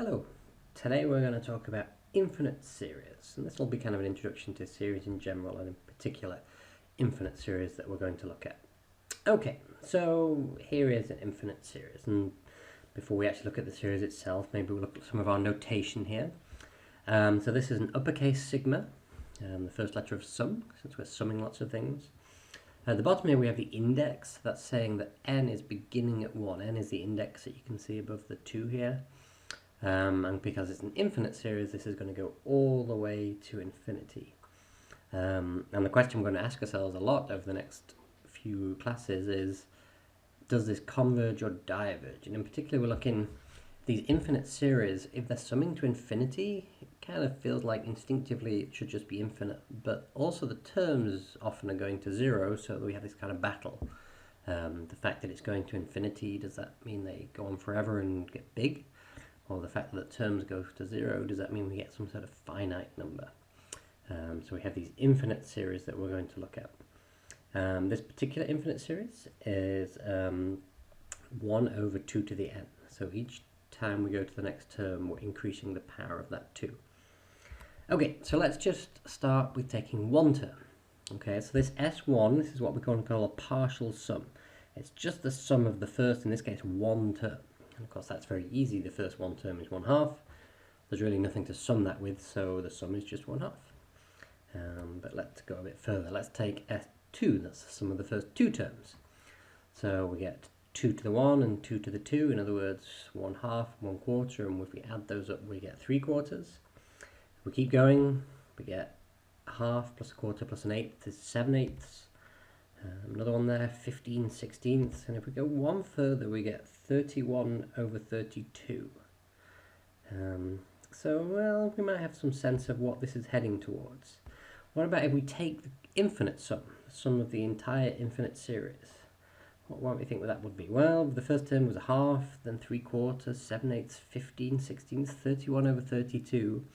Hello, today we're going to talk about infinite series, and this will be kind of an introduction to series in general and in particular infinite series that we're going to look at. Okay, so here is an infinite series, and before we actually look at the series itself, maybe we'll look at some of our notation here. So this is an uppercase sigma, the first letter of sum, since we're summing lots of things. At the bottom here we have the index, that's saying that n is beginning at 1. N is the index that you can see above the 2 here. And because it's an infinite series, this is going to go all the way to infinity. And the question we're going to ask ourselves a lot over the next few classes is, does this converge or diverge? And in particular, we're looking these infinite series. If they're summing to infinity, it kind of feels like instinctively it should just be infinite. But also the terms often are going to 0, so we have this kind of battle. The fact that it's going to infinity, does that mean they go on forever and get big? Or the fact that terms go to 0, does that mean we get some sort of finite number? So we have these infinite series that we're going to look at. This particular infinite series is 1 over 2 to the n. So each time we go to the next term, we're increasing the power of that 2. Okay, so let's just start with taking one term. Okay, so this S1, this is what we're going to call a partial sum. It's just the sum of the first, in this case, one term. And of course that's very easy, the first one term is 1/2. There's really nothing to sum that with, so the sum is just 1/2. But let's go a bit further. Let's take S2, that's the sum of the first two terms. So we get 2 to the 1 and 2 to the 2, in other words 1/2, 1/4, and if we add those up we get 3/4. If we keep going, we get 1/2 plus 1/4 plus 1/8 is 7/8. Another one there, 15/16, and if we go one further we get 31 over 32. So, well, we might have some sense of what this is heading towards. What about if we take the infinite sum, the sum of the entire infinite series? What might we think that would be? Well, the first term was 1/2, then 3/4, 7/8, 15/16, 31 over 32.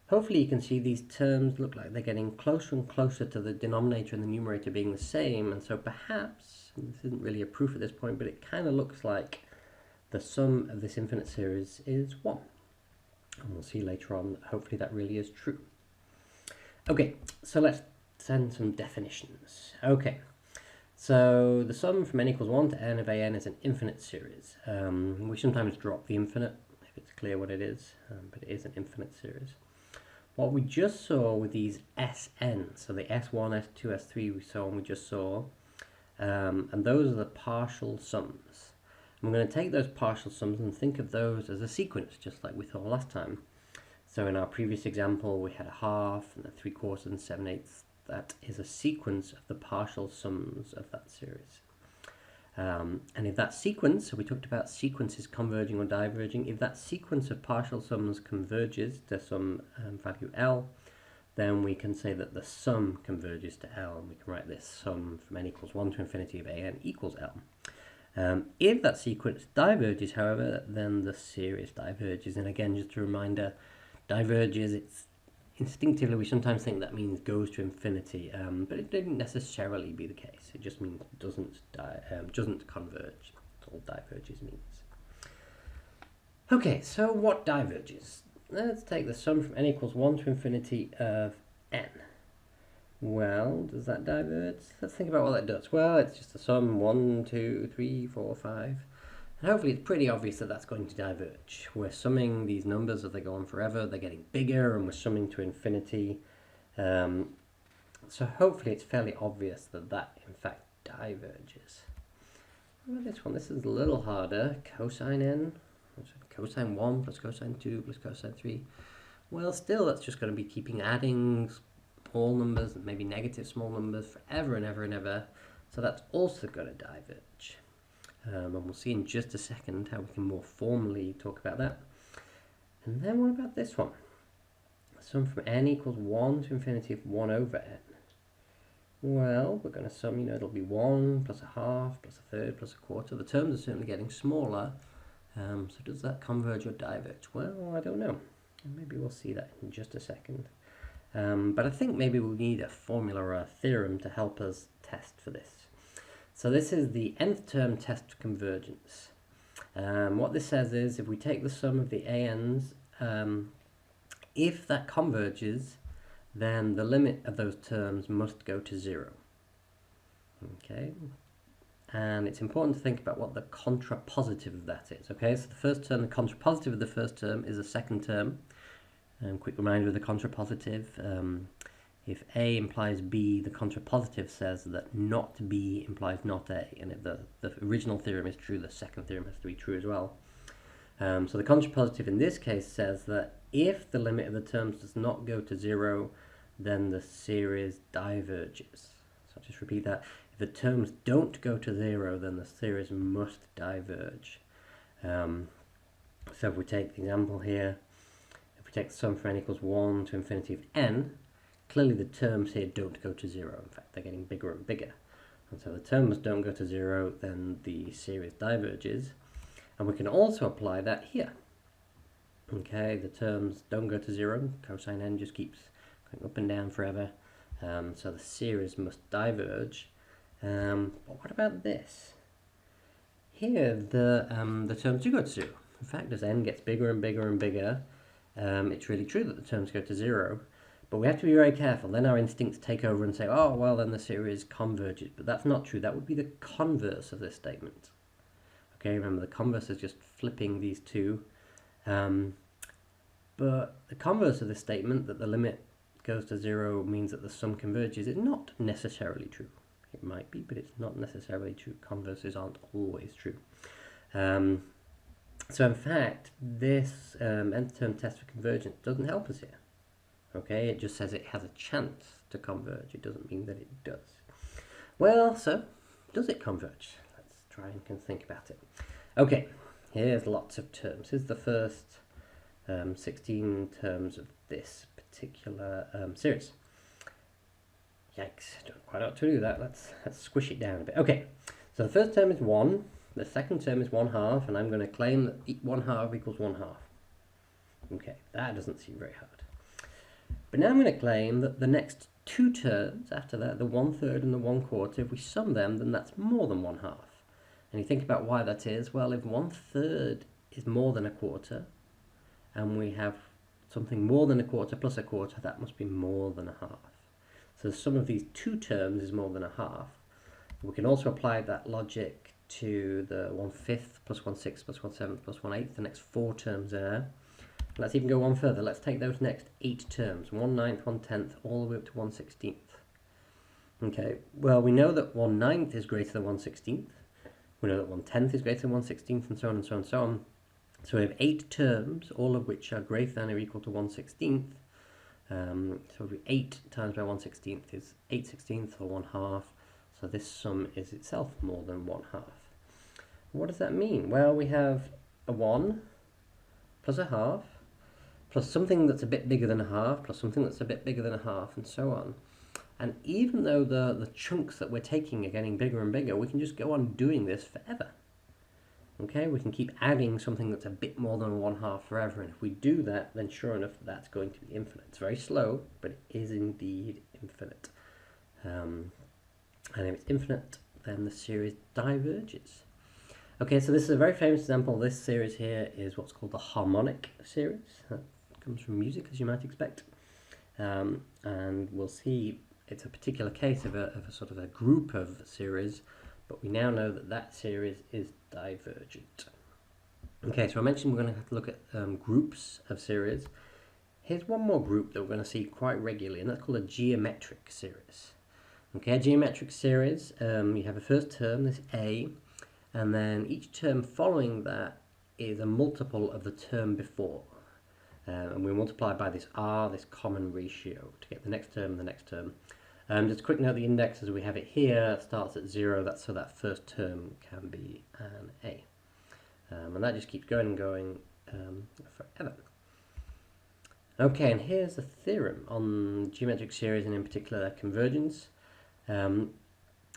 Hopefully you can see these terms look like they're getting closer and closer to the denominator and the numerator being the same, and so perhaps, and this isn't really a proof at this point, but it kind of looks like the sum of this infinite series is 1. And we'll see later on that hopefully that really is true. Okay, so let's send some definitions. Okay, so the sum from n equals 1 to n of an is an infinite series. We sometimes drop the infinite if it's clear what it is, but it is an infinite series. What we just saw with these Sn, so the S1, S2, S3 we saw and we just saw, and those are the partial sums. And we're going to take those partial sums and think of those as a sequence, just like we saw last time. So in our previous example we had 1/2 and 3/4 and 7/8. That is a sequence of the partial sums of that series. And if that sequence, so we talked about sequences converging or diverging, if that sequence of partial sums converges to some value L, then we can say that the sum converges to L, and we can write this sum from n equals 1 to infinity of an equals L. If that sequence diverges, however, then the series diverges. And again, just a reminder, diverges, it's instinctively we sometimes think that means goes to infinity, but it didn't necessarily be the case. It just means doesn't converge. That's all diverges means. Okay, so what diverges? Let's take the sum from n equals 1 to infinity of n. Well, does that diverge? Let's think about what that does. Well, it's just a sum 1, 2, 3, 4, 5. And hopefully it's pretty obvious that that's going to diverge. We're summing these numbers as they go on forever, they're getting bigger, and we're summing to infinity. So hopefully it's fairly obvious that that in fact diverges. What about this one? This is a little harder. Cosine n, cosine 1 plus cosine 2 plus cosine 3. Well, still that's just going to be keeping adding small numbers, and maybe negative small numbers forever and ever and ever. So that's also going to diverge. And we'll see in just a second how we can more formally talk about that. And then what about this one? Sum from n equals 1 to infinity of 1 over n. Well, we're going to sum, it'll be 1 plus 1/2 plus 1/3 plus 1/4. The terms are certainly getting smaller. So does that converge or diverge? Well, I don't know. Maybe we'll see that in just a second. But I think maybe we'll need a formula or a theorem to help us test for this. So this is the nth term test for convergence. What this says is if we take the sum of the ANs, if that converges, then the limit of those terms must go to 0. Okay, and it's important to think about what the contrapositive of that is. Okay, so the first term, the contrapositive of the first term is the second term. Quick reminder of the contrapositive. If A implies B, the contrapositive says that not B implies not A. And if the original theorem is true, the second theorem has to be true as well. So the contrapositive in this case says that if the limit of the terms does not go to 0, then the series diverges. So I'll just repeat that. If the terms don't go to 0, then the series must diverge. So if we take the example here, if we take the sum for n equals 1 to infinity of n, clearly the terms here don't go to 0. In fact, they're getting bigger and bigger. And so the terms don't go to 0, then the series diverges. And we can also apply that here. Okay, the terms don't go to 0. Cosine n just keeps going up and down forever. So the series must diverge. But what about this? Here, the terms do go to 0. In fact, as n gets bigger and bigger and bigger, it's really true that the terms go to 0. But we have to be very careful. Then our instincts take over and say, oh, well, then the series converges. But that's not true. That would be the converse of this statement. Okay, remember the converse is just flipping these two. But the converse of this statement, that the limit goes to 0 means that the sum converges, is not necessarily true. It might be, but it's not necessarily true. Converses aren't always true. So in fact, this nth term test for convergence doesn't help us here. Okay, it just says it has a chance to converge. It doesn't mean that it does. Well, so does it converge? Let's try and think about it. Okay, here's lots of terms. Here's the first 16 terms of this particular series. Yikes, don't quite know what to do that. Let's squish it down a bit. Okay, so the first term is 1, the second term is 1/2, and I'm going to claim that 1/2 equals 1/2. Okay, that doesn't seem very hard. But now I'm going to claim that the next two terms after that, the 1/3 and the 1/4, if we sum them, then that's more than 1/2. And you think about why that is. Well, if 1/3 is more than a quarter, and we have something more than a quarter plus a quarter, that must be more than a half. So the sum of these two terms is more than a half. We can also apply that logic to the 1/5 plus 1/6 plus 1/7 plus 1/8, the next four terms there. Let's even go one further. Let's take those next 8 terms, 1/9, 1/10, all the way up to 1/16. Okay, well, we know that 1/9 is greater than 1/16. We know that 1/10 is greater than 1/16, and so on and so on and so on. So we have 8 terms, all of which are greater than or equal to 1/16. So 8 times by 1/16 is 8/16 or 1/2. So this sum is itself more than 1/2. What does that mean? Well, we have a 1 plus a half, plus something that's a bit bigger than a half, plus something that's a bit bigger than a half, and so on. And even though the chunks that we're taking are getting bigger and bigger, we can just go on doing this forever. Okay, we can keep adding something that's a bit more than 1/2 forever, and if we do that, then sure enough, that's going to be infinite. It's very slow, but it is indeed infinite. And if it's infinite, then the series diverges. Okay, so this is a very famous example. This series here is what's called the harmonic series. That comes from music, as you might expect. And we'll see it's a particular case of a sort of a group of series, but we now know that that series is divergent. Okay, so I mentioned we're going to have to look at groups of series. Here's one more group that we're going to see quite regularly, and that's called a geometric series. Okay, a geometric series, you have a first term, this A, and then each term following that is a multiple of the term before. And we multiply by this R, this common ratio, to get the next term and the next term. Just a quick note, the index as we have it here starts at 0, that's so that first term can be an A. And that just keeps going and going forever. Okay, and here's a theorem on geometric series and in particular convergence.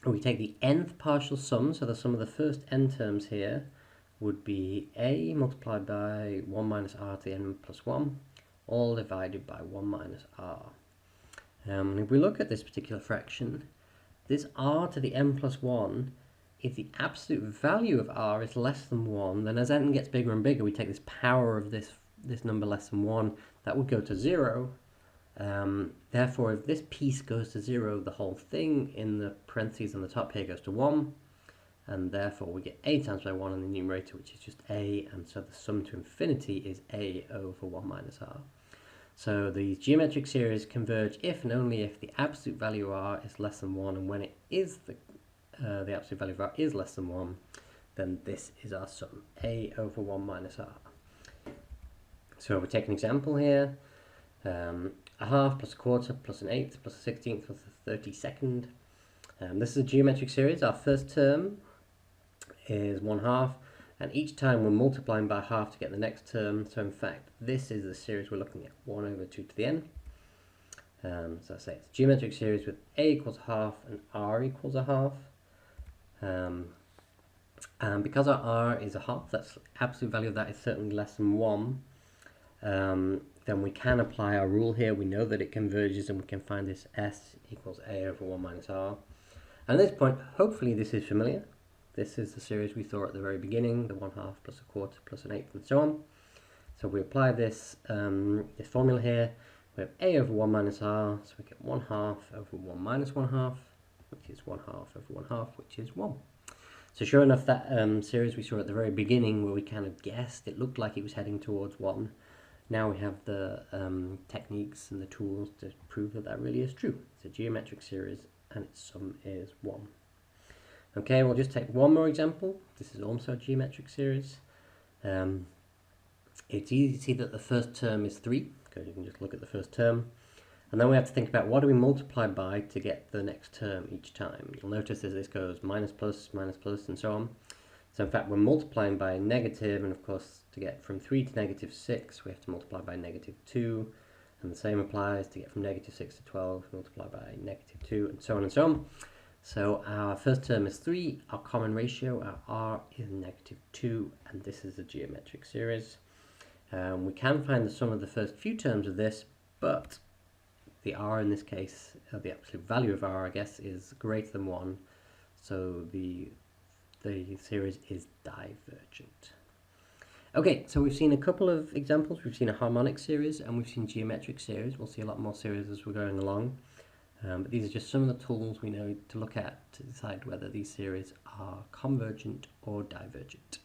We take the nth partial sum, so the sum of the first n terms here would be A multiplied by 1 minus r to the n plus 1, all divided by 1 minus r. If we look at this particular fraction, this r to the n plus 1 if the absolute value of r is less than 1, then as n gets bigger and bigger, we take this power of this number less than 1, that would go to 0. Therefore, if this piece goes to 0, the whole thing in the parentheses on the top here goes to 1, and therefore we get a times by 1 in the numerator, which is just a, and so the sum to infinity is a over 1 minus r. So the geometric series converge if and only if the absolute value of r is less than 1, and when it is the absolute value of r is less than 1, then this is our sum, a over 1 minus r. So we take an example here, a half plus a quarter plus an eighth plus a 16th plus a 32nd. This is a geometric series. Our first term is 1/2, and each time we're multiplying by half to get the next term. So in fact, this is the series we're looking at, 1 over 2 to the n. So I say it's a geometric series with a equals half and r equals a half. And because our r is a half, that's absolute value of that is certainly less than 1. Then we can apply our rule here. We know that it converges, and we can find this s equals a over 1 minus r. And at this point, hopefully this is familiar. This is the series we saw at the very beginning, the 1/2 plus a quarter plus an eighth and so on. So we apply this, this formula here. We have a over 1 minus r, so we get 1/2 over 1 minus 1/2, which is 1/2 over 1/2, which is 1. So sure enough, that series we saw at the very beginning, where we kind of guessed, it looked like it was heading towards 1. Now we have the techniques and the tools to prove that that really is true. It's a geometric series, and its sum is 1. Okay, we'll just take one more example. This is also a geometric series. It's easy to see that the first term is 3, because you can just look at the first term. And then we have to think about what do we multiply by to get the next term each time. You'll notice as this goes minus, and so on. So in fact, we're multiplying by a negative, and of course, to get from 3 to negative 6, we have to multiply by negative 2. And the same applies to get from negative 6 to 12, multiply by negative 2, and so on and so on. So our first term is 3, our common ratio, our r, is negative 2, and this is a geometric series. We can find the sum of the first few terms of this, but the r in this case, the absolute value of r, I guess, is greater than 1, so the series is divergent. Okay, so we've seen a couple of examples. We've seen a harmonic series, and we've seen geometric series. We'll see a lot more series as we're going along. But these are just some of the tools we know to look at to decide whether these series are convergent or divergent.